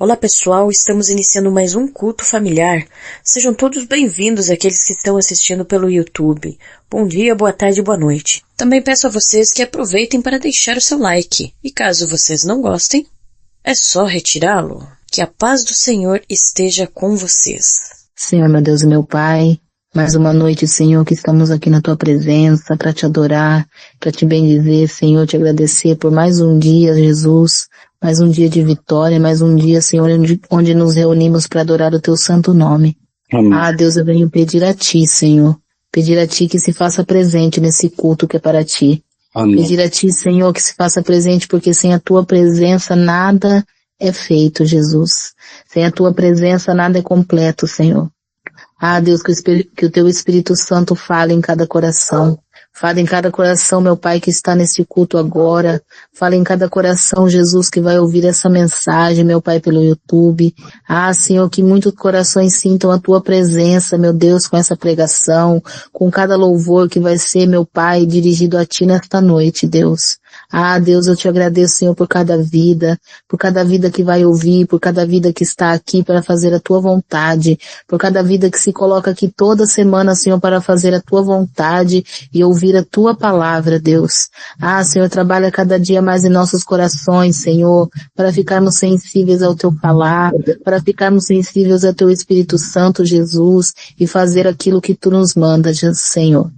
Olá pessoal, estamos iniciando mais um culto familiar. Sejam todos bem-vindos aqueles que estão assistindo pelo YouTube. Bom dia, boa tarde, boa noite. Também peço a vocês que aproveitem para deixar o seu like. E caso vocês não gostem, é só retirá-lo. Que a paz do Senhor esteja com vocês. Senhor, meu Deus e meu Pai, mais uma noite, Senhor, que estamos aqui na Tua presença para Te adorar, para Te bendizer, Senhor, Te agradecer por mais um dia, Jesus, mais um dia de vitória, mais um dia, Senhor, onde nos reunimos para adorar o Teu santo nome. Amém. Ah, Deus, eu venho pedir a Ti, Senhor, pedir a Ti que se faça presente nesse culto que é para Ti. Amém. Pedir a Ti, Senhor, que se faça presente, porque sem a Tua presença nada é feito, Jesus. Sem a Tua presença nada é completo, Senhor. Ah, Deus, que o Teu Espírito Santo fale em cada coração. Fala em cada coração, meu Pai, que está nesse culto agora. Fala em cada coração, Jesus, que vai ouvir essa mensagem, meu Pai, pelo YouTube. Ah, Senhor, que muitos corações sintam a Tua presença, meu Deus, com essa pregação, com cada louvor que vai ser, meu Pai, dirigido a Ti nesta noite, Deus. Ah, Deus, eu Te agradeço, Senhor, por cada vida que vai ouvir, por cada vida que está aqui para fazer a Tua vontade, por cada vida que se coloca aqui toda semana, Senhor, para fazer a Tua vontade e ouvir a Tua palavra, Deus. Ah, Senhor, trabalha cada dia mais em nossos corações, Senhor, para ficarmos sensíveis ao Teu falar, para ficarmos sensíveis ao Teu Espírito Santo, Jesus, e fazer aquilo que Tu nos manda, Senhor.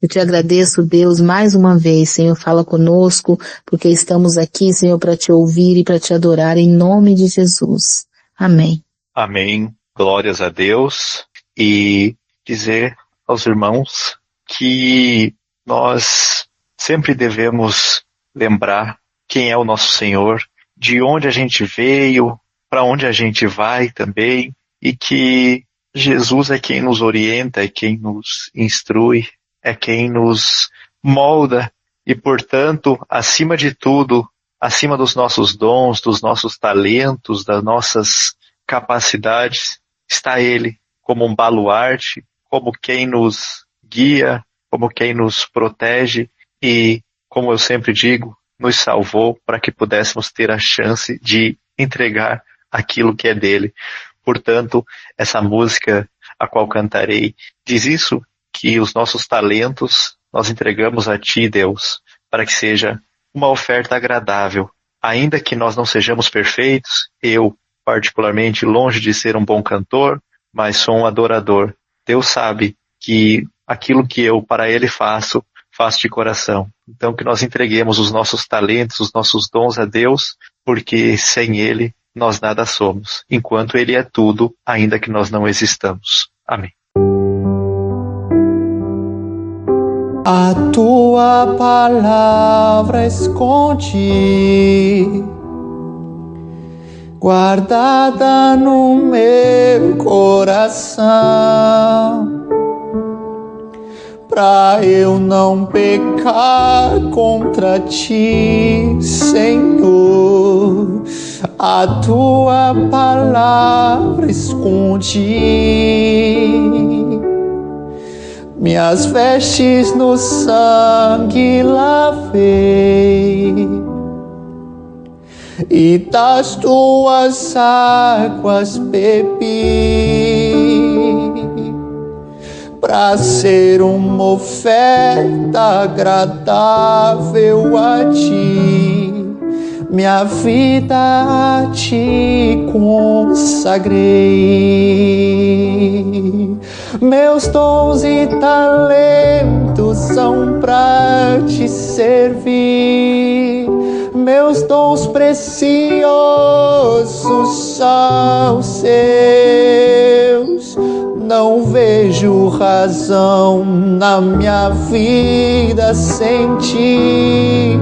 Eu Te agradeço, Deus, mais uma vez, Senhor, fala conosco, porque estamos aqui, Senhor, para Te ouvir e para Te adorar, em nome de Jesus. Amém. Amém. Glórias a Deus. E dizer aos irmãos que nós sempre devemos lembrar quem é o nosso Senhor, de onde a gente veio, para onde a gente vai também, e que Jesus é quem nos orienta, é quem nos instrui, é quem nos molda e, portanto, acima de tudo, acima dos nossos dons, dos nossos talentos, das nossas capacidades, está Ele como um baluarte, como quem nos guia, como quem nos protege e, como eu sempre digo, nos salvou para que pudéssemos ter a chance de entregar aquilo que é dele. Portanto, essa música a qual cantarei diz isso, que os nossos talentos nós entregamos a Ti, Deus, para que seja uma oferta agradável. Ainda que nós não sejamos perfeitos, eu, particularmente, longe de ser um bom cantor, mas sou um adorador. Deus sabe que aquilo que eu para Ele faço de coração. Então que nós entreguemos os nossos talentos, os nossos dons a Deus, porque sem Ele nós nada somos, enquanto Ele é tudo, ainda que nós não existamos. Amém. A Tua palavra escondi, guardada no meu coração, pra eu não pecar contra Ti, Senhor. A Tua palavra escondi, minhas vestes no sangue lavei, e das Tuas águas bebi, pra ser uma oferta agradável a Ti, minha vida a Ti consagrei. Meus dons e talentos são pra Te servir, meus dons preciosos são Seus. Não vejo razão na minha vida sem Ti.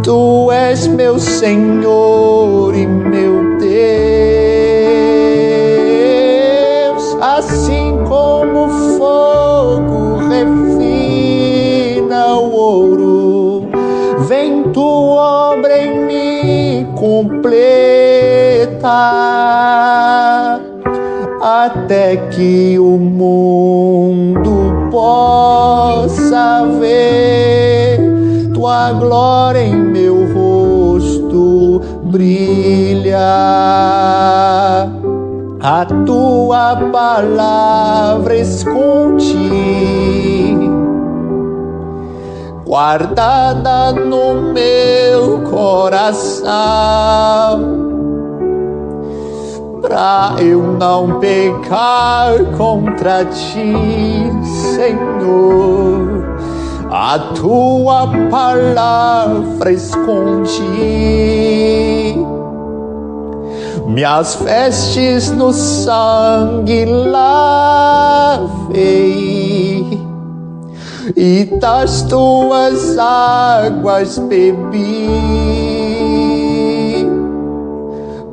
Tu és meu Senhor e meu Deus. Assim como o fogo refina o ouro, vem Tua obra em mim completa, até que o mundo possa ver Tua glória em meu rosto brilha. a tua palavra escondi, guardada no meu coração, pra eu não pecar contra ti, Senhor. A tua palavra escondi, minhas vestes no sangue lavei, e das tuas águas bebi,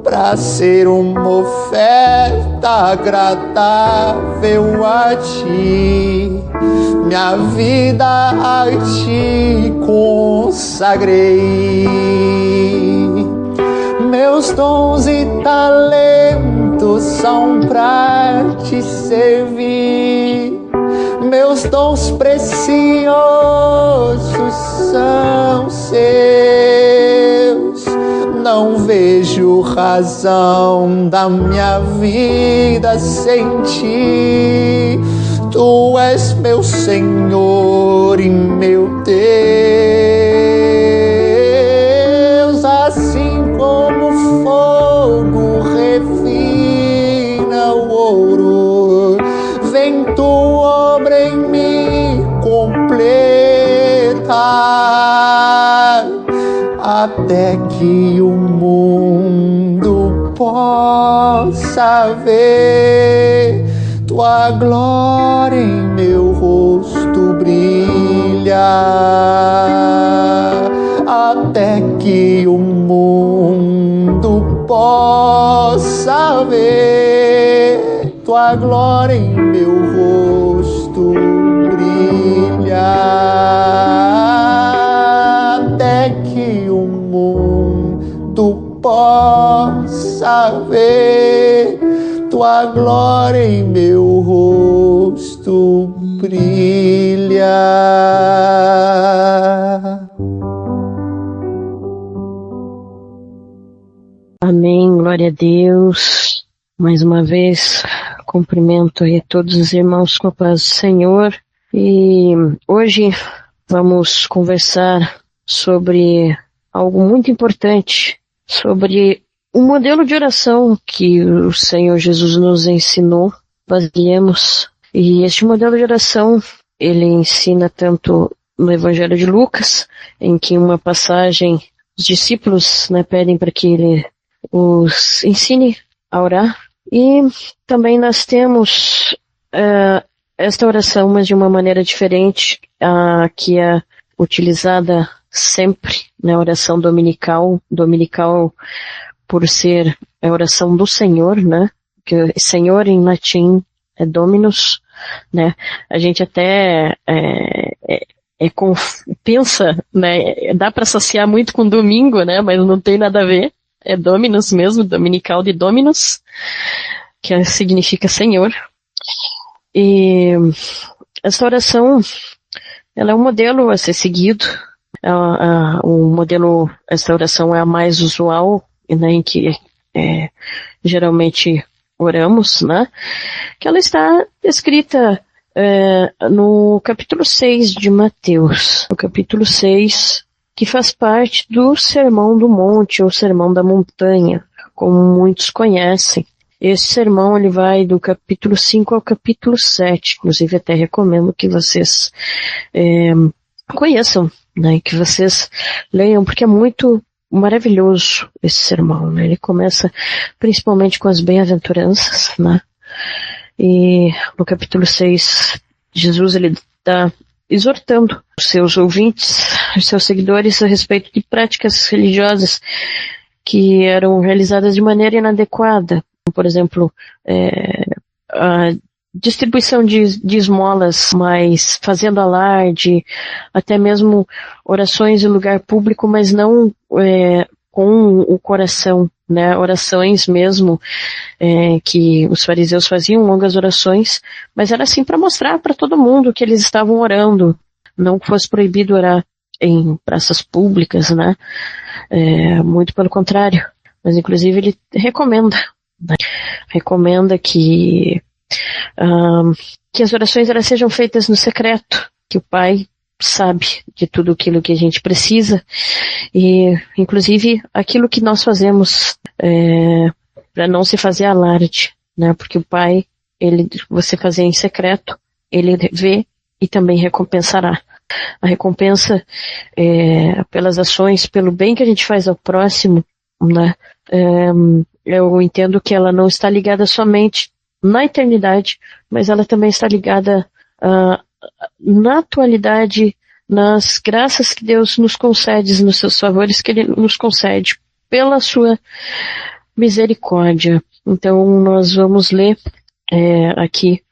pra ser uma oferta agradável a ti. Minha vida a ti consagrei, meus dons e talentos são pra te servir, meus dons preciosos são seus. Não vejo razão da minha vida sem ti. Tu és meu Senhor e meu Deus, assim como o fogo refina o ouro, vem tu obra em mim completar, até que o mundo possa ver tua glória em meu rosto brilhar, até que o mundo possa ver tua glória em meu rosto brilhar, até que o mundo possa ver tua glória em meu rosto brilha. Amém, glória a Deus. Mais uma vez, cumprimento aí a todos os irmãos com a paz do Senhor. E hoje vamos conversar sobre algo muito importante, sobre um modelo de oração que o Senhor Jesus nos ensinou, fazíamos. E este modelo de oração, ele ensina tanto no Evangelho de Lucas, em que uma passagem, os discípulos, pedem para que ele os ensine a orar. E também nós temos esta oração, mas de uma maneira diferente, que é utilizada sempre na oração dominical por ser a oração do Senhor, que Senhor em latim é Dominus, a gente até pensa, dá para associar muito com domingo, mas não tem nada a ver, é Dominus mesmo, dominical de Dominus, que significa Senhor. E essa oração, ela é um modelo a ser seguido, essa oração é a mais usual, em que geralmente oramos, que ela está escrita no capítulo 6 de Mateus, o capítulo 6, que faz parte do Sermão do Monte, ou Sermão da Montanha, como muitos conhecem. Esse sermão, ele vai do capítulo 5 ao capítulo 7, inclusive até recomendo que vocês conheçam, que vocês leiam, porque é muito maravilhoso esse sermão, Ele começa principalmente com as bem-aventuranças, E no capítulo 6, Jesus, ele está exortando os seus ouvintes, os seus seguidores a respeito de práticas religiosas que eram realizadas de maneira inadequada. Por exemplo, a distribuição de esmolas, mas fazendo alarde, até mesmo orações em lugar público, mas não com o coração, orações mesmo, que os fariseus faziam, longas orações, mas era assim para mostrar para todo mundo que eles estavam orando, não que fosse proibido orar em praças públicas, muito pelo contrário. mas inclusive ele recomenda, né? Recomenda que as orações elas sejam feitas no secreto, que o Pai sabe de tudo aquilo que a gente precisa, e inclusive aquilo que nós fazemos para não se fazer alarde, né? Porque o Pai, você fazer em secreto, ele vê e também recompensará. A recompensa pelas ações, pelo bem que a gente faz ao próximo, né? Eu entendo que ela não está ligada somente na eternidade, mas ela também está ligada na atualidade, nas graças que Deus nos concede, nos seus favores que Ele nos concede, pela sua misericórdia. Então nós vamos ler aqui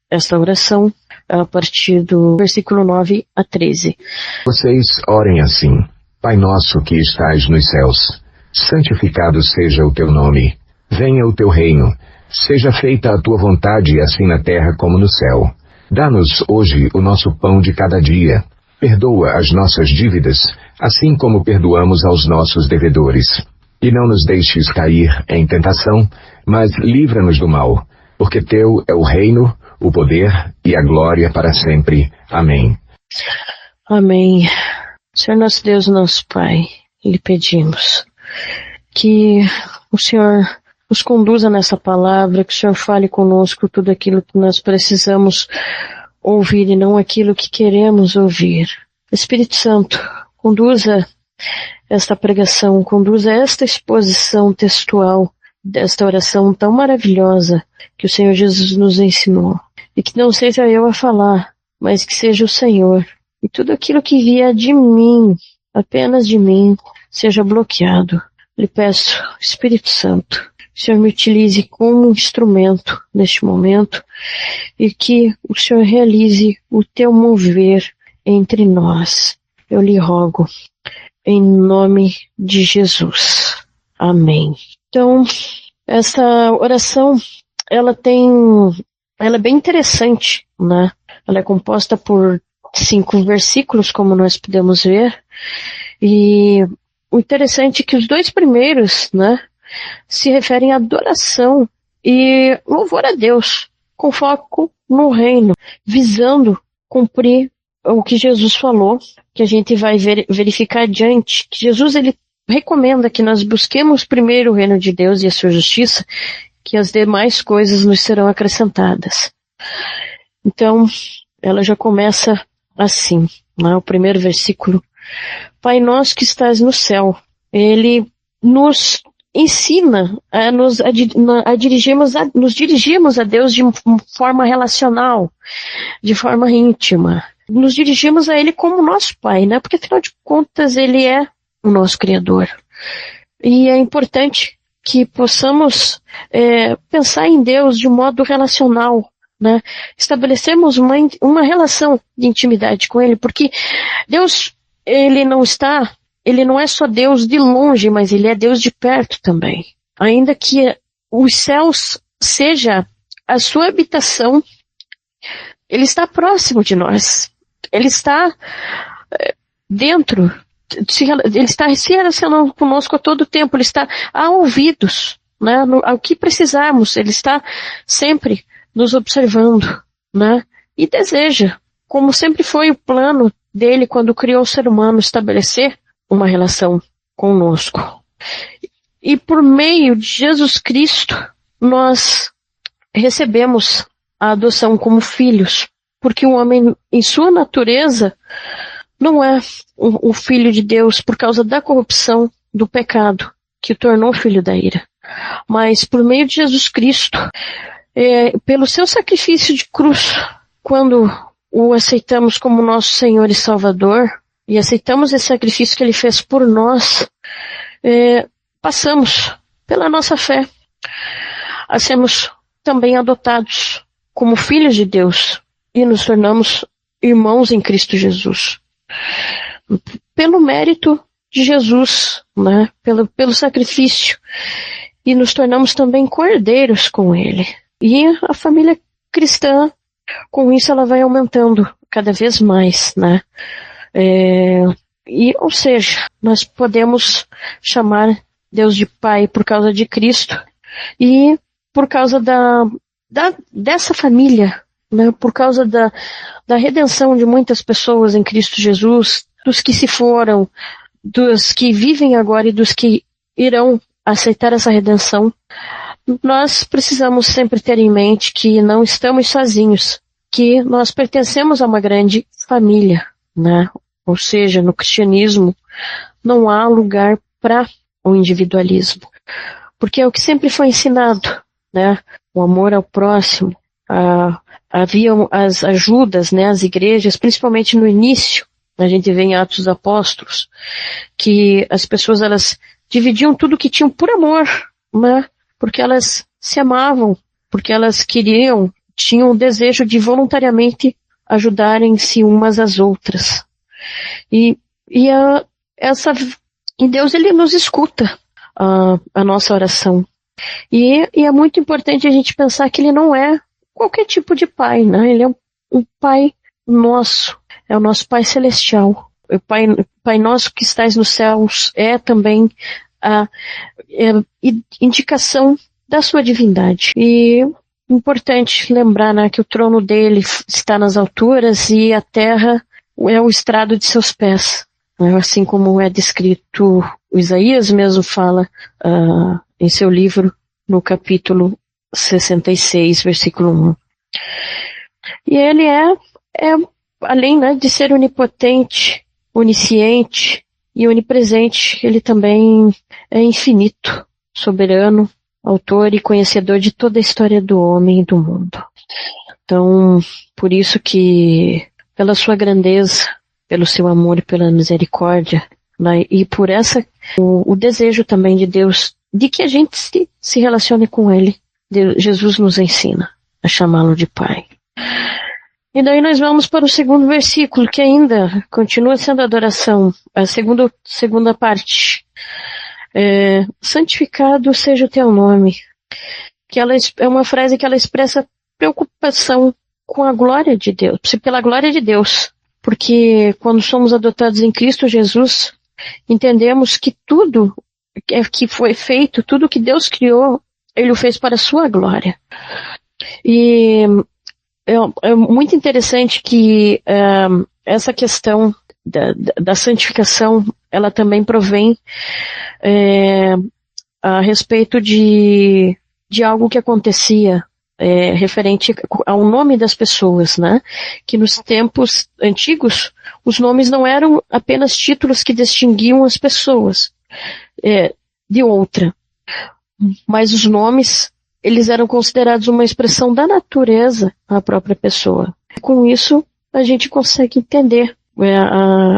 esta oração a partir do versículo 9 a 13. Vocês orem assim: Pai nosso que estais nos céus, santificado seja o teu nome. Venha o teu reino. Seja feita a tua vontade, assim na terra como no céu. Dá-nos hoje o nosso pão de cada dia. Perdoa as nossas dívidas, assim como perdoamos aos nossos devedores. E não nos deixes cair em tentação, mas livra-nos do mal, porque teu é o reino, o poder e a glória para sempre. Amém. Amém. Senhor nosso Deus, nosso Pai, lhe pedimos que o Senhor nos conduza nessa palavra, que o Senhor fale conosco tudo aquilo que nós precisamos ouvir e não aquilo que queremos ouvir. Espírito Santo, conduza esta pregação, conduza esta exposição textual desta oração tão maravilhosa que o Senhor Jesus nos ensinou. E que não seja eu a falar, mas que seja o Senhor. E tudo aquilo que vier de mim, apenas de mim, seja bloqueado. Lhe peço, Espírito Santo, que o Senhor me utilize como instrumento neste momento e que o Senhor realize o teu mover entre nós. Eu lhe rogo, em nome de Jesus. Amém. Então, essa oração, ela é bem interessante, né? Ela é composta por 5 versículos, como nós podemos ver, e o interessante é que os 2 primeiros, né, se referem à adoração e louvor a Deus, com foco no reino, visando cumprir o que Jesus falou, que a gente vai verificar adiante, que Jesus ele recomenda que nós busquemos primeiro o reino de Deus e a sua justiça, que as demais coisas nos serão acrescentadas. Então, ela já começa assim, né? O primeiro versículo: Pai nosso que estás no céu. Ele nos ensina a nos dirigirmos a Deus de forma relacional, de forma íntima. Nos dirigimos a Ele como nosso Pai, né? Porque afinal de contas Ele é o nosso Criador. E é importante que possamos pensar em Deus de modo relacional, né? Estabelecemos uma relação de intimidade com Ele, porque Deus, Ele não é só Deus de longe, mas Ele é Deus de perto também. Ainda que os céus seja a sua habitação, Ele está próximo de nós. Ele está dentro, Ele está se relacionando conosco a todo tempo, Ele está a ouvidos, né? Ao que precisarmos, Ele está sempre nos observando, né? E deseja, como sempre foi o plano dele quando criou o ser humano, estabelecer uma relação conosco. E por meio de Jesus Cristo, nós recebemos a adoção como filhos, porque o homem, em sua natureza, não é o filho de Deus por causa da corrupção do pecado, que o tornou filho da ira. Mas por meio de Jesus Cristo, pelo seu sacrifício de cruz, quando o aceitamos como nosso Senhor e Salvador, e aceitamos esse sacrifício que Ele fez por nós, passamos pela nossa fé a sermos também adotados como filhos de Deus e nos tornamos irmãos em Cristo Jesus. Pelo mérito de Jesus, né? Pelo sacrifício, e nos tornamos também cordeiros com Ele. E a família cristã, com isso, ela vai aumentando cada vez mais, né? Ou seja, nós podemos chamar Deus de Pai por causa de Cristo e por causa dessa família, né? Por causa da redenção de muitas pessoas em Cristo Jesus, dos que se foram, dos que vivem agora e dos que irão aceitar essa redenção. Nós precisamos sempre ter em mente que não estamos sozinhos, que nós pertencemos a uma grande família, né? Ou seja, no cristianismo não há lugar para o individualismo, porque é o que sempre foi ensinado, né? O amor ao próximo. Haviam as ajudas, né? As igrejas, principalmente no início, a gente vê em Atos dos Apóstolos, que as pessoas elas dividiam tudo que tinham por amor, né? Porque elas se amavam, porque elas tinham o desejo de voluntariamente ajudarem-se umas às outras. E Deus, ele nos escuta a nossa oração. E é muito importante a gente pensar que ele não é qualquer tipo de pai, né? Ele é um pai nosso, é o nosso Pai Celestial. O Pai nosso que estás nos céus é também a indicação da sua divindade. E importante lembrar, né, que o trono dele está nas alturas e a terra é o estrado de seus pés. Assim como é descrito, o Isaías mesmo fala em seu livro, no capítulo 66, versículo 1. E ele é além, né, de ser onipotente, onisciente e onipresente, ele também é infinito, soberano, autor e conhecedor de toda a história do homem e do mundo. Então, por isso que, pela sua grandeza, pelo seu amor e pela misericórdia, né, e por o desejo também de Deus, de que a gente se relacione com Ele, Jesus nos ensina a chamá-lo de Pai. E daí nós vamos para o segundo versículo, que ainda continua sendo adoração, a segunda parte. Santificado seja o teu nome. Que ela é uma frase que ela expressa preocupação com a glória de Deus, pela glória de Deus. Porque quando somos adotados em Cristo Jesus, entendemos que tudo que foi feito, tudo que Deus criou, Ele o fez para a sua glória. E é muito interessante que essa questão da santificação, ela também provém a respeito de algo que acontecia referente ao nome das pessoas, né? Que nos tempos antigos, os nomes não eram apenas títulos que distinguiam as pessoas de outra, mas os nomes, eles eram considerados uma expressão da natureza à própria pessoa. Com isso, a gente consegue entender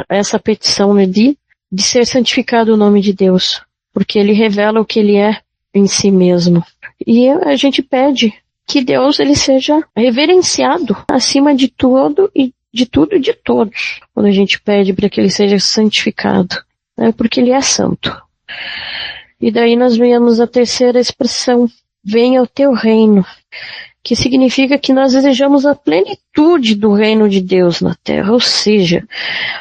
essa petição, né, de ser santificado o nome de Deus, porque ele revela o que ele é em si mesmo. E a gente pede que Deus ele seja reverenciado acima de tudo e de todos, quando a gente pede para que ele seja santificado, né, porque ele é santo. E daí nós vemos a terceira expressão, venha o teu reino, que significa que nós desejamos a plenitude do reino de Deus na terra, ou seja,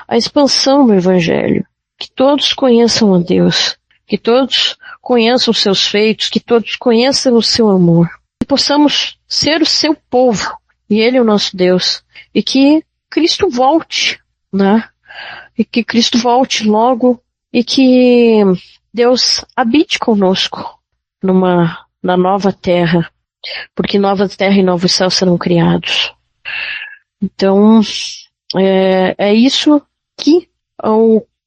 a expansão do Evangelho, que todos conheçam a Deus, que todos conheçam os seus feitos, que todos conheçam o seu amor, que possamos ser o seu povo, e Ele é o nosso Deus, e que Cristo volte, né? E que Cristo volte logo, e que Deus habite conosco na nova terra, porque nova terra e novos céus serão criados. Então, é isso que,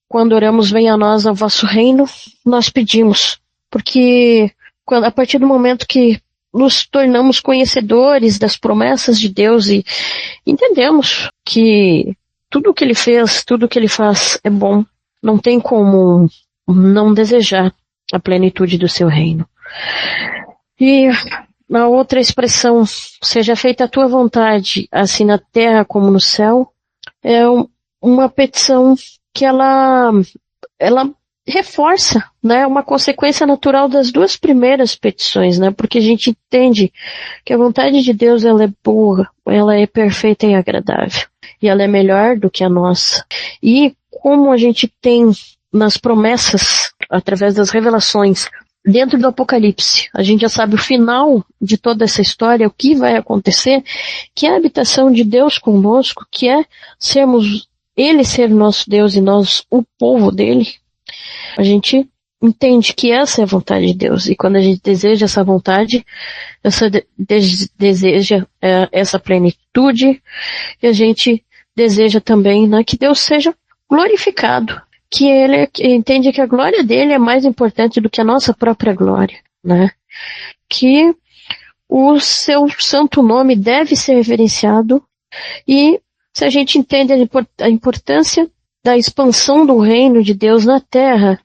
quando oramos, venha a nós o vosso reino, nós pedimos. Porque a partir do momento que nos tornamos conhecedores das promessas de Deus e entendemos que tudo o que Ele fez, tudo o que Ele faz é bom, não tem como não desejar a plenitude do seu reino. E na outra expressão, seja feita a tua vontade, assim na terra como no céu, é uma petição que ela reforça, né, uma consequência natural das duas primeiras petições, né, porque a gente entende que a vontade de Deus ela é boa, ela é perfeita e agradável, e ela é melhor do que a nossa. E como a gente tem nas promessas, através das revelações, dentro do Apocalipse. A gente já sabe o final de toda essa história, o que vai acontecer, que é a habitação de Deus conosco, que é Ele ser nosso Deus e nós o povo dele. A gente entende que essa é a vontade de Deus. E quando a gente deseja essa vontade, deseja essa plenitude, e a gente deseja também, né, que Deus seja glorificado. Que ele entende que a glória dele é mais importante do que a nossa própria glória, né? Que o seu santo nome deve ser reverenciado, e se a gente entende a importância da expansão do reino de Deus na terra,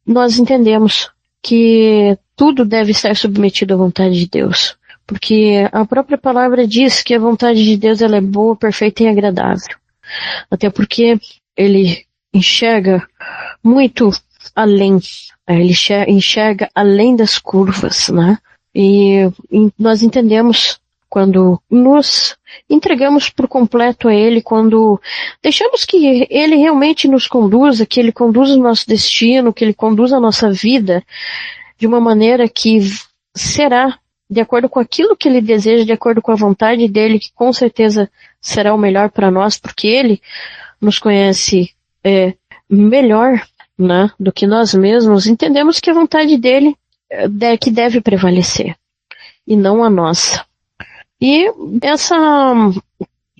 nós entendemos que tudo deve estar submetido à vontade de Deus. Porque a própria palavra diz que a vontade de Deus ela é boa, perfeita e agradável. Até porque ele enxerga muito além, ele enxerga além das curvas, né? E nós entendemos quando nos entregamos por completo a Ele, quando deixamos que Ele realmente nos conduza, que Ele conduza o nosso destino, que Ele conduza a nossa vida de uma maneira que será de acordo com aquilo que Ele deseja, de acordo com a vontade dEle, que com certeza será o melhor para nós, porque Ele nos conhece melhor, né, do que nós mesmos. Entendemos que a vontade dEle é que deve prevalecer, e não a nossa. E essa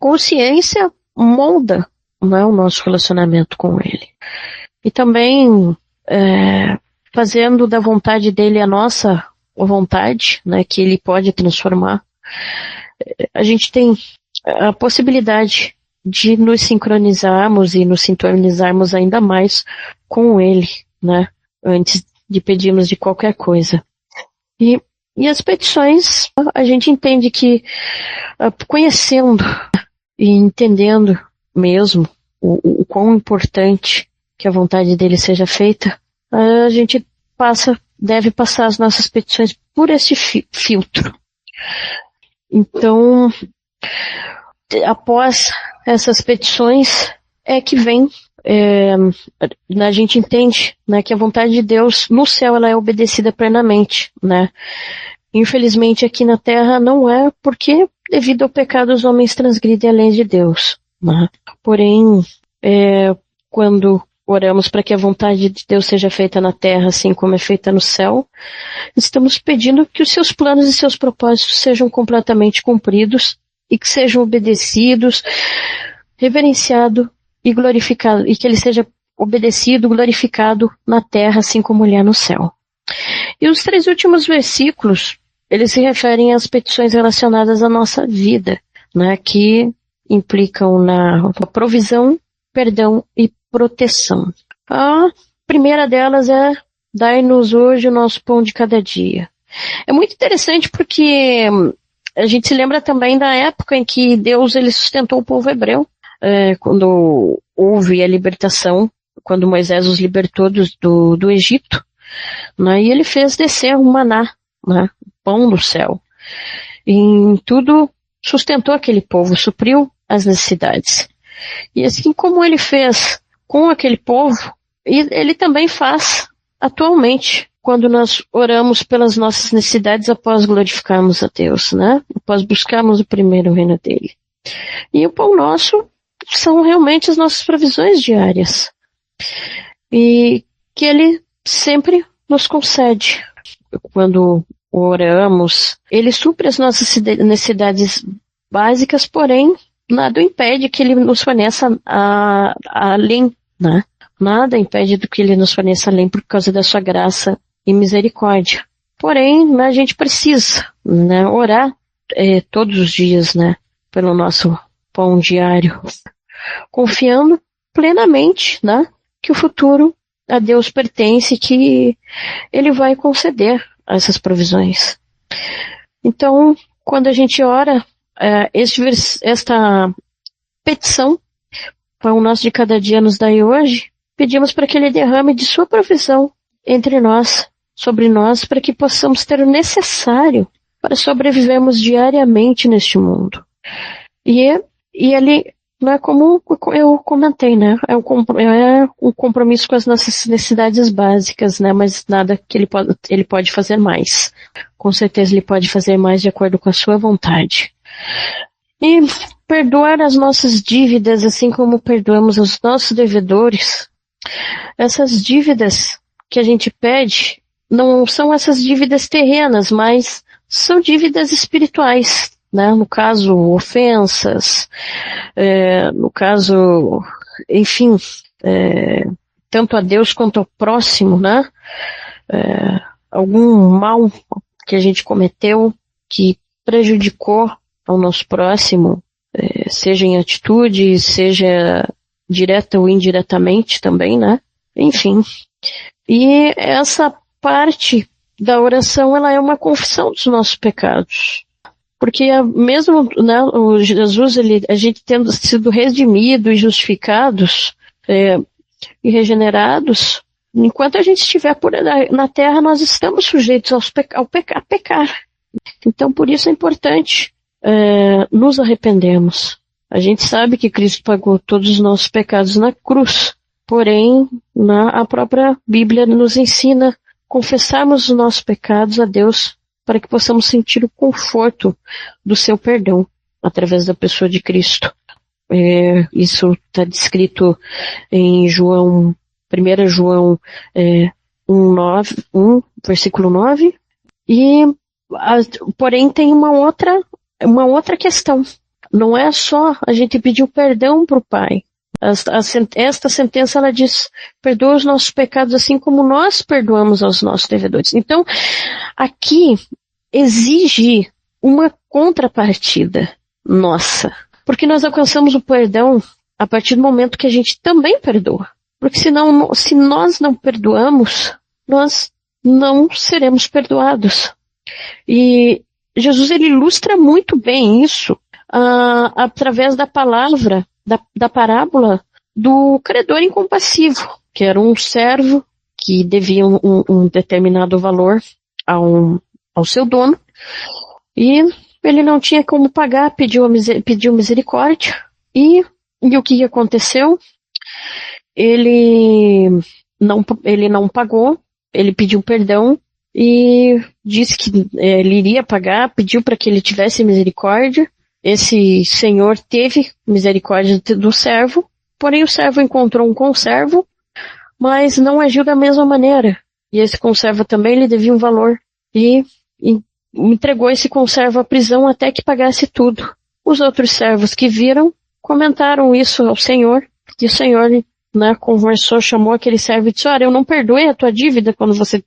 consciência molda, né, o nosso relacionamento com Ele. E também fazendo da vontade dEle a nossa vontade, né, que Ele pode transformar, a gente tem a possibilidade de nos sincronizarmos e nos sintonizarmos ainda mais com Ele, né, antes de pedirmos de qualquer coisa. E as petições, a gente entende que, conhecendo e entendendo mesmo o quão importante que a vontade dele seja feita, a gente deve passar as nossas petições por esse filtro. Então, após essas petições, é que vem, a gente entende, né, que a vontade de Deus no céu ela é obedecida plenamente, né? Infelizmente aqui na terra não é, porque devido ao pecado os homens transgridem a lei de Deus, né? Porém, quando oramos para que a vontade de Deus seja feita na terra assim como é feita no céu, estamos pedindo que os seus planos e seus propósitos sejam completamente cumpridos e que sejam obedecidos, reverenciado e glorificado, e que ele seja obedecido, glorificado na terra assim como ele é no céu. E os 3 últimos versículos, eles se referem às petições relacionadas à nossa vida, né, que implicam na provisão, perdão e proteção. A primeira delas é: dai-nos hoje o nosso pão de cada dia. É muito interessante porque a gente se lembra também da época em que Deus ele sustentou o povo hebreu, quando houve a libertação, quando Moisés os libertou do Egito, né, e ele fez descer o maná, né, o pão do céu. E em tudo sustentou aquele povo, supriu as necessidades. E assim como ele fez com aquele povo, ele também faz atualmente, quando nós oramos pelas nossas necessidades após glorificarmos a Deus, né, após buscarmos o primeiro reino dele. E o pão nosso são realmente as nossas provisões diárias. E que ele sempre nos concede. Quando oramos, ele supre as nossas necessidades básicas, porém, nada impede que ele nos forneça além, né? Nada impede do que ele nos forneça além por causa da sua graça e misericórdia. Porém, né, a gente precisa, né, orar todos os dias, né, pelo nosso pão diário, confiando plenamente, né, que o futuro a Deus pertence, que Ele vai conceder essas provisões. Então, quando a gente ora, esta petição, pão nosso de cada dia nos dai hoje, pedimos para que Ele derrame de sua provisão entre nós, sobre nós, para que possamos ter o necessário para sobrevivermos diariamente neste mundo. E Ele não é como eu comentei, né? É um compromisso com as nossas necessidades básicas, né? Mas nada que ele pode fazer mais. Com certeza ele pode fazer mais de acordo com a sua vontade. E perdoar as nossas dívidas, assim como perdoamos os nossos devedores. Essas dívidas que a gente pede não são essas dívidas terrenas, mas são dívidas espirituais, né? No caso, ofensas, no caso, enfim, tanto a Deus quanto ao próximo, né? Algum mal que a gente cometeu que prejudicou ao nosso próximo, seja em atitude, seja direta ou indiretamente também, né? Enfim. E essa parte da oração, ela é uma confissão dos nossos pecados. Porque mesmo, né, o Jesus, a gente tendo sido redimido e justificados e regenerados, enquanto a gente estiver na terra, nós estamos sujeitos a pecar. Então, por isso é importante nos arrependermos. A gente sabe que Cristo pagou todos os nossos pecados na cruz, porém, a própria Bíblia nos ensina a confessarmos os nossos pecados a Deus para que possamos sentir o conforto do seu perdão através da pessoa de Cristo. Isso está descrito em 1 João 1, versículo 9, porém tem uma outra questão. Não é só a gente pedir o perdão para o Pai. Esta sentença, ela diz, perdoa os nossos pecados assim como nós perdoamos aos nossos devedores. Então, aqui exige uma contrapartida nossa. Porque nós alcançamos o perdão a partir do momento que a gente também perdoa. Porque se nós não perdoamos, nós não seremos perdoados. E Jesus, ele ilustra muito bem isso através da palavra, da parábola do credor incompassivo, que era um servo que devia um determinado valor ao seu dono, e ele não tinha como pagar, pediu misericórdia, e o que aconteceu? Ele não pagou, ele pediu perdão, e disse que ele iria pagar, pediu para que ele tivesse misericórdia. Esse senhor teve misericórdia do servo, porém o servo encontrou um conservo, mas não agiu da mesma maneira. E esse conservo também lhe devia um valor, e entregou esse conservo à prisão até que pagasse tudo. Os outros servos que viram comentaram isso ao senhor, e o senhor, né, conversou, chamou aquele servo e disse: olha, eu não perdoei a tua dívida quando você,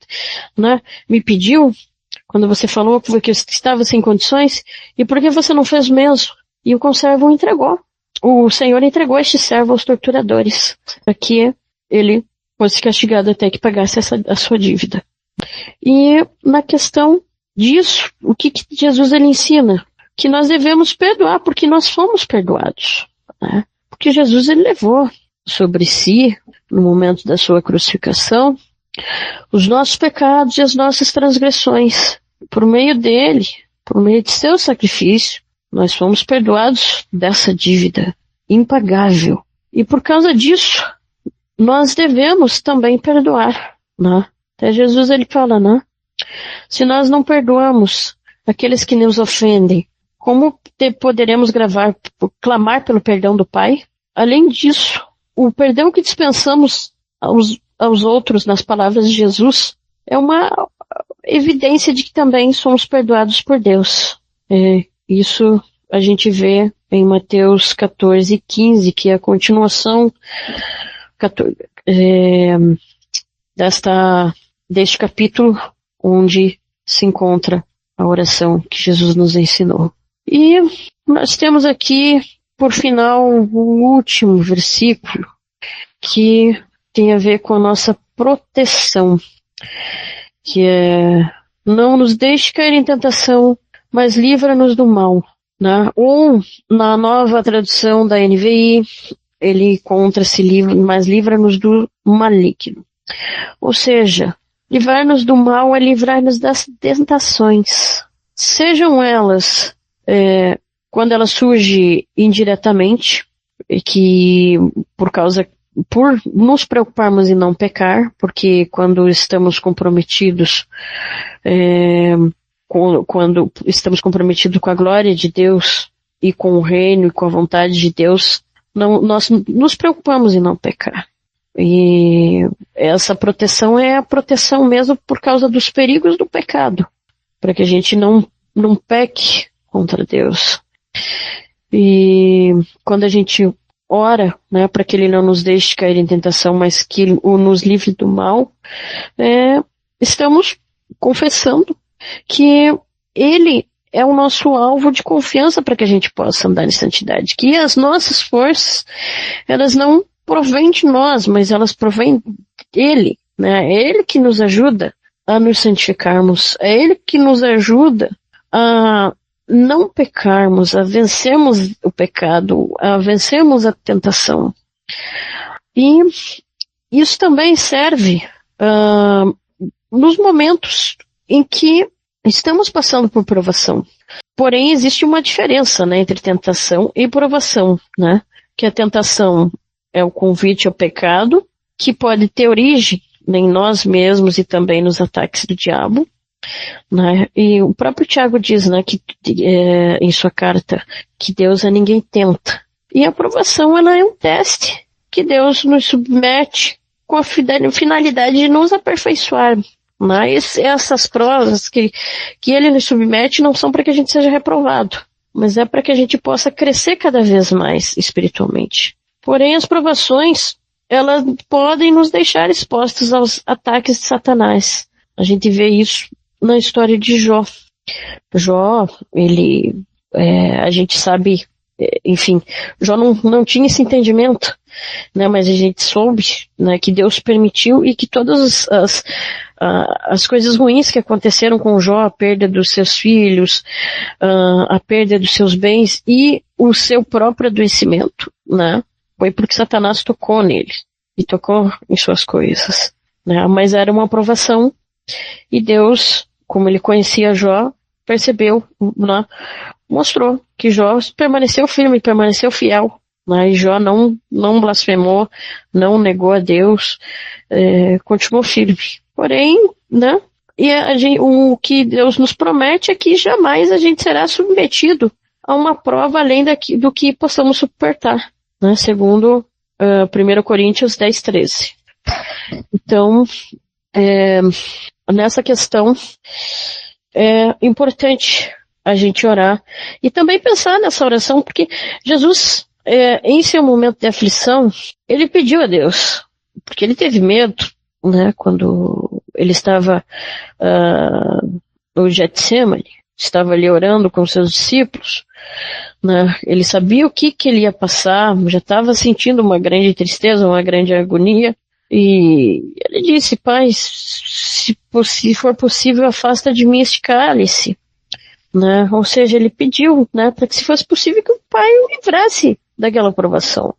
né, me pediu, quando você falou que eu estava sem condições, e por que você não fez o mesmo? E o conservo entregou. O senhor entregou este servo aos torturadores, para que ele fosse castigado até que pagasse a sua dívida. E na questão disso, o que Jesus ele ensina? Que nós devemos perdoar, porque nós fomos perdoados, né? Porque Jesus ele levou sobre si, no momento da sua crucificação, os nossos pecados e as nossas transgressões. Por meio dele, por meio de seu sacrifício, nós fomos perdoados dessa dívida impagável. E por causa disso, nós devemos também perdoar, né? Até Jesus ele fala, né? Se nós não perdoamos aqueles que nos ofendem, como poderemos clamar pelo perdão do Pai? Além disso, o perdão que dispensamos aos outros nas palavras de Jesus é uma evidência de que também somos perdoados por Deus. Isso a gente vê em Mateus 14:15, que é a continuação deste capítulo, onde se encontra a oração que Jesus nos ensinou. E nós temos aqui, por final, o último versículo, que tem a ver com a nossa proteção, que é: não nos deixe cair em tentação, mas livra-nos do mal, né? Ou, na nova tradução da NVI, ele encontra-se mas livra-nos do maligno. Ou seja, livrar-nos do mal é livrar-nos das tentações. Sejam elas, quando elas surgem indiretamente, que por nos preocuparmos em não pecar, porque quando estamos comprometidos, quando estamos comprometidos com a glória de Deus e com o reino e com a vontade de Deus, nós nos preocupamos em não pecar. E essa proteção é a proteção mesmo por causa dos perigos do pecado, para que a gente não peque contra Deus. E quando a gente ora, né, para que Ele não nos deixe cair em tentação, mas que Ele nos livre do mal, estamos confessando que Ele é o nosso alvo de confiança para que a gente possa andar em santidade, que as nossas forças, elas não provém de nós, mas elas provêm dele, né? É Ele que nos ajuda a nos santificarmos, é Ele que nos ajuda a não pecarmos, a vencermos o pecado, a vencermos a tentação. E isso também serve nos momentos em que estamos passando por provação. Porém, existe uma diferença, né, entre tentação e provação, né? Que a tentação é o convite ao pecado, que pode ter origem em nós mesmos e também nos ataques do diabo, né? E o próprio Tiago diz, né, que, em sua carta, que Deus a ninguém tenta. E a aprovação, ela é um teste que Deus nos submete com a finalidade de nos aperfeiçoar. Mas essas provas que Ele nos submete não são para que a gente seja reprovado, mas é para que a gente possa crescer cada vez mais espiritualmente. Porém, as provações, elas podem nos deixar expostos aos ataques de Satanás. A gente vê isso na história de Jó. Jó, a gente sabe, enfim, Jó não tinha esse entendimento, né, mas a gente soube, né, que Deus permitiu e que todas as coisas ruins que aconteceram com Jó, a perda dos seus filhos, a perda dos seus bens e o seu próprio adoecimento, né, foi porque Satanás tocou nele e tocou em suas coisas, né, mas era uma aprovação e Deus, como Ele conhecia Jó, percebeu, né, mostrou que Jó permaneceu firme, permaneceu fiel, né, e Jó não blasfemou, não negou a Deus, continuou firme. Porém, né, o que Deus nos promete é que jamais a gente será submetido a uma prova além do que possamos suportar, né, segundo 1 Coríntios 10:13. Então, nessa questão, é importante a gente orar e também pensar nessa oração, porque Jesus, em seu momento de aflição, Ele pediu a Deus, porque Ele teve medo, né, quando Ele estava no Getsemane, estava ali orando com seus discípulos, né, Ele sabia o que Ele ia passar, já estava sentindo uma grande tristeza, uma grande agonia, e Ele disse: Pai, se for possível, afasta de mim este cálice, né? Ou seja, Ele pediu, né, para que, se fosse possível, que o Pai o livrasse daquela provação.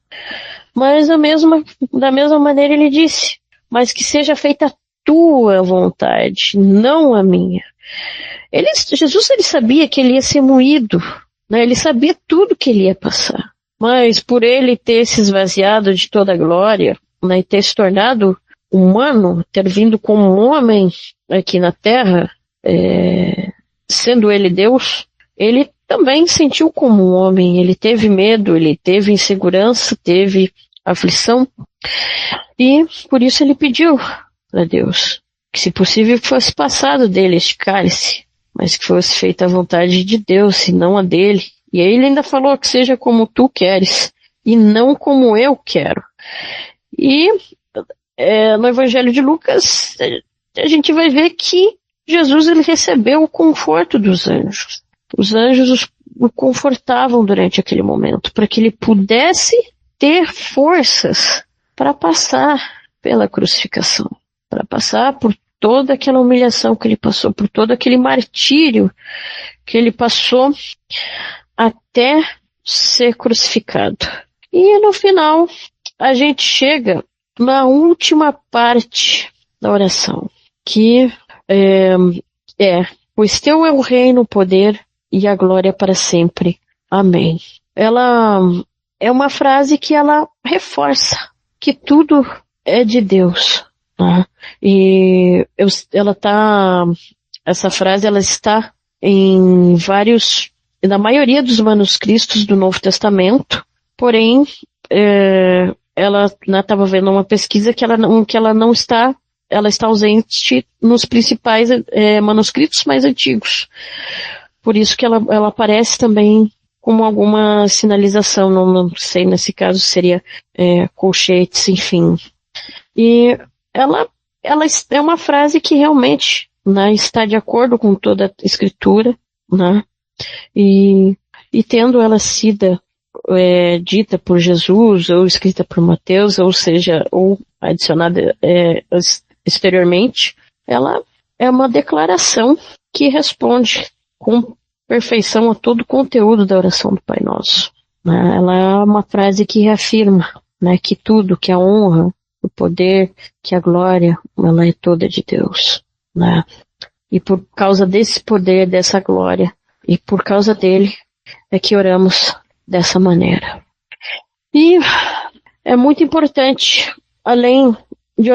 Mas da mesma maneira Ele disse: mas que seja feita a tua vontade, não a minha. Jesus, ele sabia que Ele ia ser moído, né? Ele sabia tudo que Ele ia passar. Mas por Ele ter se esvaziado de toda a glória, né, e ter se tornado humano, ter vindo como um homem aqui na Terra, sendo Ele Deus, Ele também sentiu como um homem. Ele teve medo, Ele teve insegurança, teve aflição, e por isso Ele pediu a Deus que, se possível, fosse passado dele este cálice, mas que fosse feita a vontade de Deus e não a dele. E aí Ele ainda falou: que seja como tu queres e não como eu quero. E no Evangelho de Lucas a gente vai ver que Jesus, ele recebeu o conforto dos anjos. Os anjos o confortavam durante aquele momento, para que ele pudesse ter forças para passar pela crucificação, para passar por toda aquela humilhação que ele passou, por todo aquele martírio que ele passou até ser crucificado. E no final a gente chega na última parte da oração, que pois teu é o reino, o poder e a glória para sempre. Amém. Ela é uma frase que ela reforça que tudo é de Deus, né? E essa frase ela está em na maioria dos manuscritos do Novo Testamento, porém, ela estava vendo uma pesquisa que ela está ausente nos principais manuscritos mais antigos. Por isso que ela aparece também como alguma sinalização, não sei, nesse caso seria colchetes, enfim. E ela é uma frase que realmente, né, está de acordo com toda a Escritura, né, e tendo ela sido dita por Jesus, ou escrita por Mateus, ou seja, ou adicionada exteriormente, ela é uma declaração que responde com perfeição a todo o conteúdo da oração do Pai Nosso, né? Ela é uma frase que reafirma, né, que tudo, que a honra, o poder, que a glória, ela é toda de Deus, né? E por causa desse poder, dessa glória, e por causa dele, é que oramos dessa maneira. E é muito importante, além de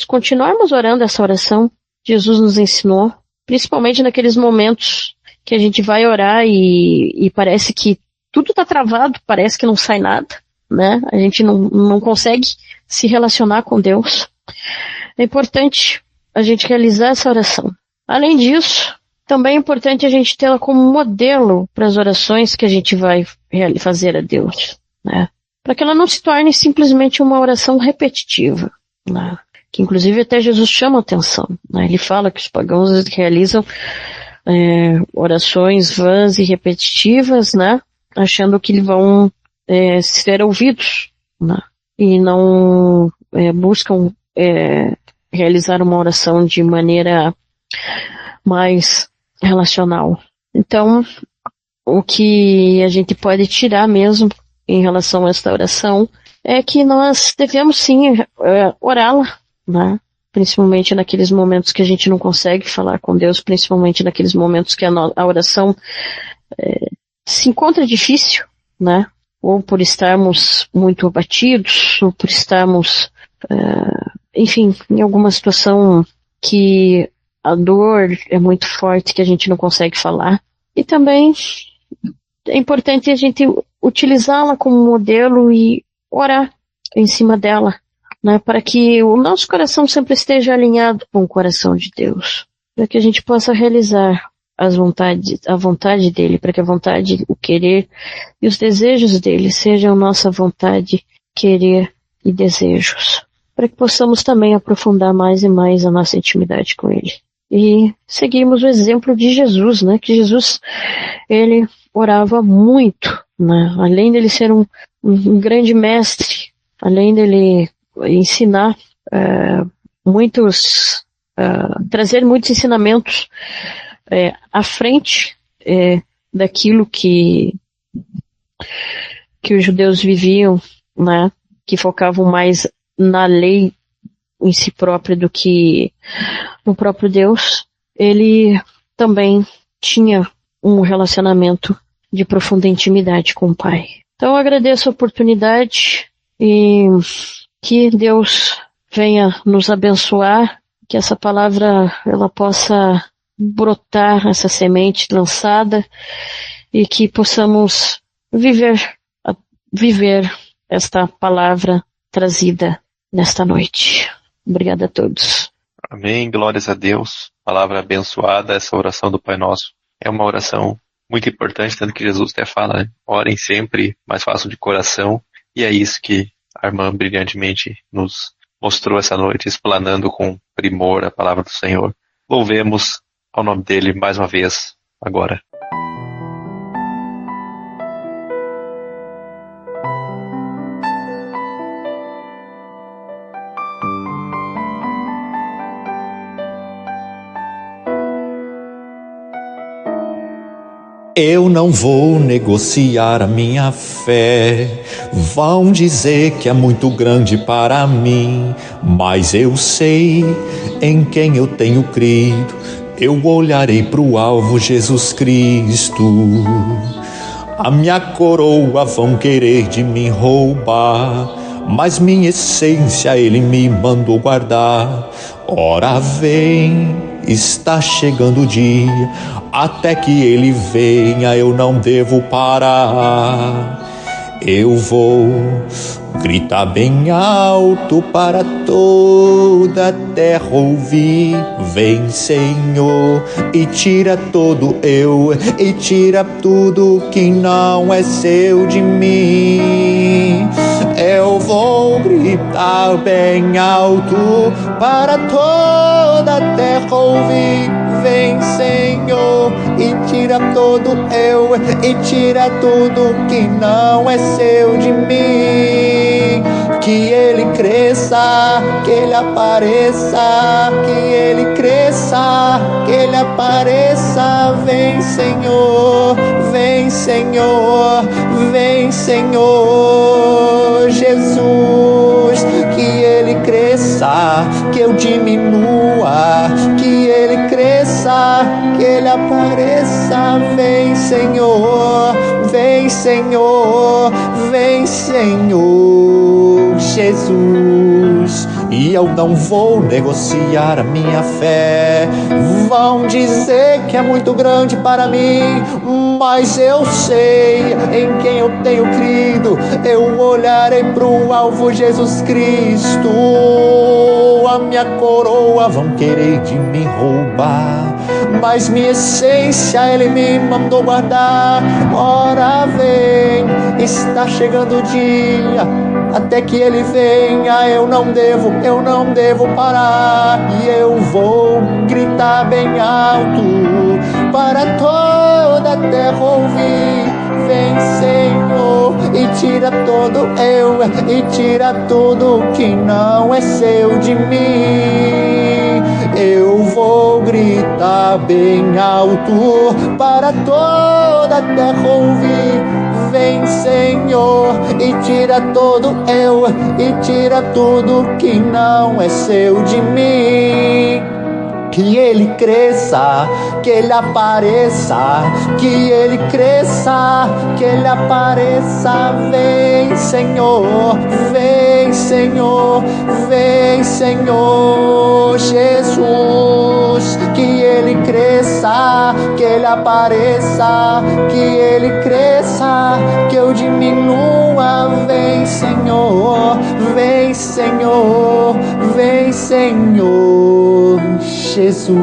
continuarmos orando essa oração, Jesus nos ensinou, principalmente naqueles momentos que a gente vai orar e parece que tudo está travado, parece que não sai nada, né? A gente não consegue se relacionar com Deus. É importante a gente realizar essa oração. Além disso, também é importante a gente tê-la como modelo para as orações que a gente vai fazer a Deus, né? Para que ela não se torne simplesmente uma oração repetitiva, né? Que inclusive até Jesus chama a atenção, né? Ele fala que os pagãos realizam orações vãs e repetitivas, né? Achando que vão ser ouvidos, né? E não buscam realizar uma oração de maneira mais relacional. Então, o que a gente pode tirar mesmo em relação a esta oração é que nós devemos sim orá-la, né? Principalmente naqueles momentos que a gente não consegue falar com Deus, principalmente naqueles momentos que a oração se encontra difícil, né? Ou por estarmos muito abatidos, ou por estarmos, enfim, em alguma situação que a dor é muito forte, que a gente não consegue falar. E também é importante a gente utilizá-la como modelo e orar em cima dela, né, para que o nosso coração sempre esteja alinhado com o coração de Deus, para que a gente possa realizar a vontade dele, para que a vontade, o querer e os desejos dele sejam nossa vontade, querer e desejos, para que possamos também aprofundar mais e mais a nossa intimidade com ele. E seguirmos o exemplo de Jesus, né, que Jesus, ele orava muito, né, além dele ser um grande mestre, além dele ensinar trazer muitos ensinamentos à frente daquilo que os judeus viviam, né, que focavam mais na lei em si própria do que no próprio Deus. Ele também tinha um relacionamento de profunda intimidade com o Pai. Então eu agradeço a oportunidade e que Deus venha nos abençoar, que essa palavra ela possa brotar, essa semente lançada, e que possamos viver esta palavra trazida nesta noite. Obrigada a todos. Amém, glórias a Deus. Palavra abençoada, essa oração do Pai Nosso. É uma oração muito importante, tanto que Jesus até fala, né? Orem sempre, mais fácil de coração. E é isso que a irmã brilhantemente nos mostrou essa noite, explanando com primor a palavra do Senhor. Louvemos ao nome dele mais uma vez, agora. Eu não vou negociar a minha fé. Vão dizer que é muito grande para mim, mas eu sei em quem eu tenho crido. Eu olharei para o alvo, Jesus Cristo. A minha coroa vão querer de mim roubar, mas minha essência ele me mandou guardar. Ora vem, está chegando o dia, até que ele venha eu não devo parar. Eu vou gritar bem alto para toda a terra ouvir. Vem, Senhor, e tira todo eu, e tira tudo que não é seu de mim. Eu vou gritar bem alto para toda a terra ouvir. Vem, Senhor, e tira todo eu, e tira tudo que não é seu de mim. Que ele cresça, que ele apareça, que ele cresça, que ele apareça. Vem, Senhor, vem, Senhor, vem, Senhor Jesus. Que ele cresça, que eu diminua, que ele cresça, que ele apareça. Vem, Senhor, vem, Senhor, vem, Senhor Jesus. E eu não vou negociar a minha fé. Vão dizer que é muito grande para mim, mas eu sei em quem eu tenho crido. Eu olharei pro alvo, Jesus Cristo. A minha coroa vão querer de me roubar, mas minha essência ele me mandou guardar. Ora vem, está chegando o dia, até que ele venha eu não devo parar. E eu vou gritar bem alto para toda a terra ouvir. Vem, Senhor, e tira todo eu, e tira tudo que não é seu de mim. Eu vou gritar bem alto para toda a terra ouvir. Vem, Senhor, e tira todo eu, e tira tudo que não é seu de mim. Que ele cresça, que ele apareça, que ele cresça, que ele apareça. Vem, Senhor, vem, Senhor, vem, Senhor Jesus. Que ele cresça, que ele apareça, que ele cresça, que eu diminua. Vem, Senhor, vem, Senhor, vem, Senhor Jesus.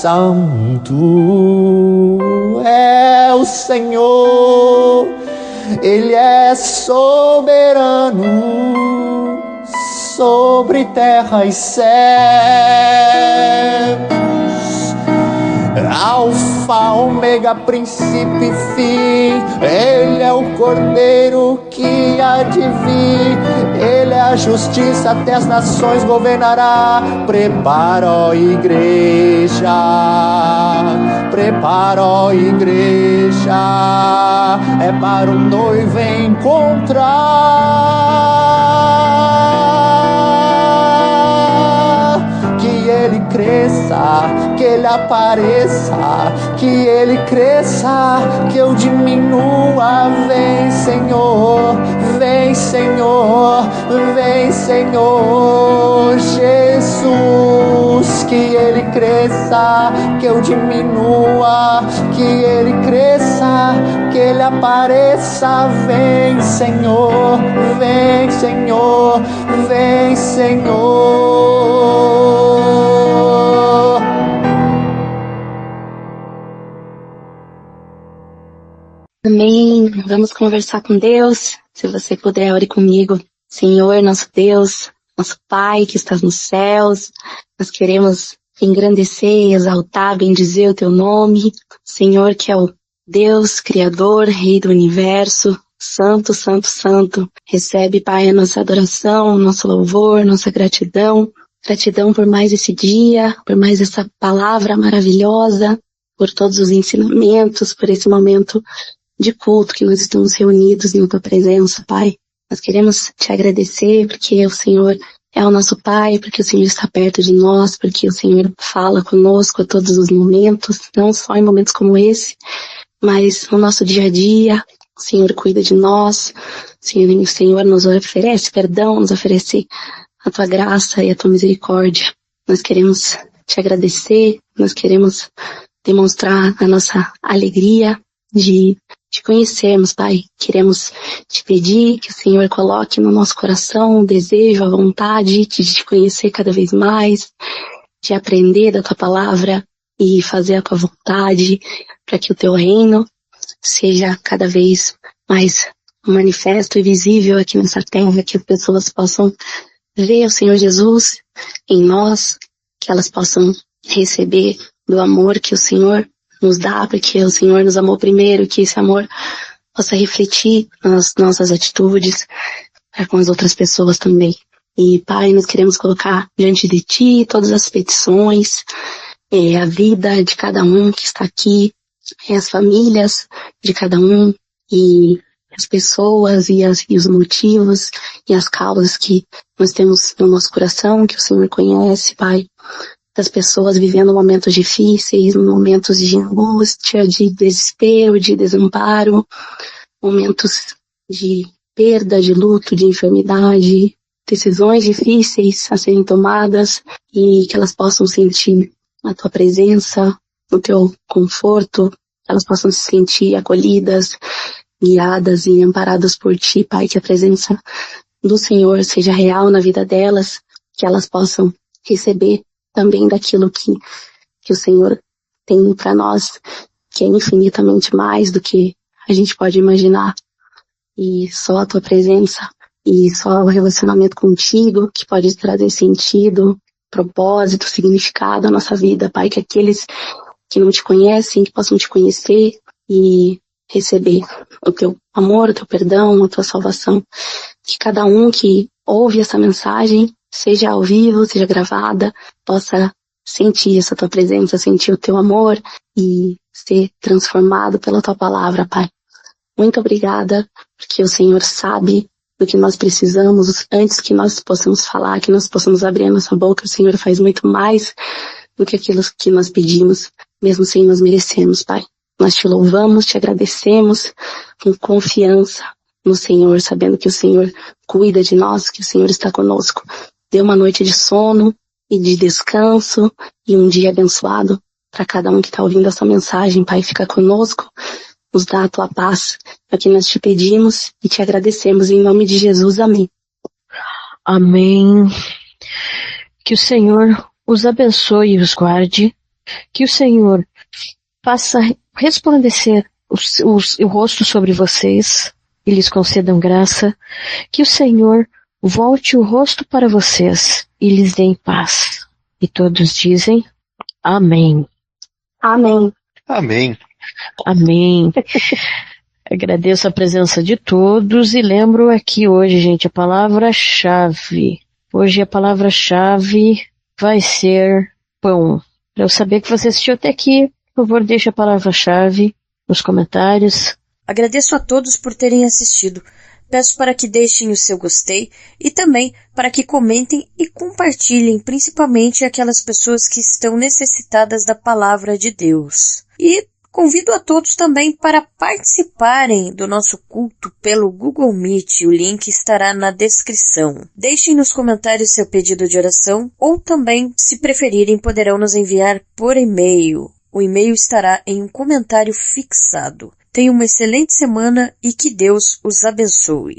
Santo é o Senhor, Ele é soberano sobre terra e céus. Alfa, ômega, princípio e fim. Ele é o Cordeiro que há de vir. Ele é a justiça, até as nações governará. Prepara, ó igreja, prepara, ó igreja, é para o noivo encontrar. Que ele cresça, que ele apareça, que ele cresça, que eu diminua. Vem, Senhor, vem, Senhor, vem, Senhor Jesus. Que ele cresça, que eu diminua, que ele cresça, que ele apareça. Vem, Senhor, vem, Senhor, vem, Senhor. Amém. Vamos conversar com Deus. Se você puder, ore comigo. Senhor, nosso Deus, nosso Pai que estás nos céus, nós queremos engrandecer, exaltar, bendizer o teu nome. Senhor, que é o Deus, Criador, Rei do Universo, Santo, Santo, Santo. Recebe, Pai, a nossa adoração, nosso louvor, nossa gratidão. Gratidão por mais esse dia, por mais essa palavra maravilhosa, por todos os ensinamentos, por esse momento de culto que nós estamos reunidos em tua presença, Pai. Nós queremos te agradecer porque o Senhor é o nosso Pai, porque o Senhor está perto de nós, porque o Senhor fala conosco a todos os momentos, não só em momentos como esse, mas no nosso dia a dia, o Senhor cuida de nós, o Senhor nos oferece perdão, nos oferece a tua graça e a tua misericórdia. Nós queremos te agradecer, nós queremos demonstrar a nossa alegria de te conhecermos, Pai. Queremos te pedir que o Senhor coloque no nosso coração o desejo, a vontade de te conhecer cada vez mais, de aprender da tua palavra e fazer a tua vontade, para que o teu reino seja cada vez mais manifesto e visível aqui nessa terra, que as pessoas possam ver o Senhor Jesus em nós, que elas possam receber do amor que o Senhor nos dá, porque o Senhor nos amou primeiro, que esse amor possa refletir nas nossas atitudes com as outras pessoas também. E, Pai, nós queremos colocar diante de Ti todas as petições, a vida de cada um que está aqui, as famílias de cada um, e as pessoas e os motivos e as causas que nós temos no nosso coração, que o Senhor conhece, Pai. Das pessoas vivendo momentos difíceis, momentos de angústia, de desespero, de desamparo, momentos de perda, de luto, de enfermidade, decisões difíceis a serem tomadas, e que elas possam sentir a tua presença, o teu conforto, que elas possam se sentir acolhidas, guiadas e amparadas por Ti, Pai, que a presença do Senhor seja real na vida delas, que elas possam receber também daquilo que o Senhor tem para nós, que é infinitamente mais do que a gente pode imaginar. E só a tua presença e só o relacionamento contigo que pode trazer sentido, propósito, significado à nossa vida, Pai, que aqueles que não te conhecem, que possam te conhecer e receber o teu amor, o teu perdão, a tua salvação. Que cada um que ouve essa mensagem, seja ao vivo, seja gravada, possa sentir essa tua presença, sentir o teu amor e ser transformado pela tua palavra, Pai. Muito obrigada, porque o Senhor sabe do que nós precisamos antes que nós possamos falar, que nós possamos abrir a nossa boca. O Senhor faz muito mais do que aquilo que nós pedimos, mesmo sem nós merecermos, Pai. Nós te louvamos, te agradecemos com confiança no Senhor, sabendo que o Senhor cuida de nós, que o Senhor está conosco. Dê uma noite de sono e de descanso e um dia abençoado para cada um que está ouvindo essa mensagem, Pai. Fica conosco, nos dá a tua paz. É o que nós te pedimos e te agradecemos em nome de Jesus. Amém. Amém. Que o Senhor os abençoe e os guarde. Que o Senhor faça resplandecer o rosto sobre vocês e lhes concedam graça. Que o Senhor volte o rosto para vocês e lhes dê paz. E todos dizem amém. Amém. Amém. Amém. Agradeço a presença de todos e lembro aqui hoje, gente, a palavra-chave. Hoje a palavra-chave vai ser pão. Para eu saber que você assistiu até aqui, por favor, deixe a palavra-chave nos comentários. Agradeço a todos por terem assistido. Peço para que deixem o seu gostei e também para que comentem e compartilhem, principalmente aquelas pessoas que estão necessitadas da palavra de Deus. E convido a todos também para participarem do nosso culto pelo Google Meet. O link estará na descrição. Deixem nos comentários seu pedido de oração ou também, se preferirem, poderão nos enviar por e-mail. O e-mail estará em um comentário fixado. Tenha uma excelente semana e que Deus os abençoe.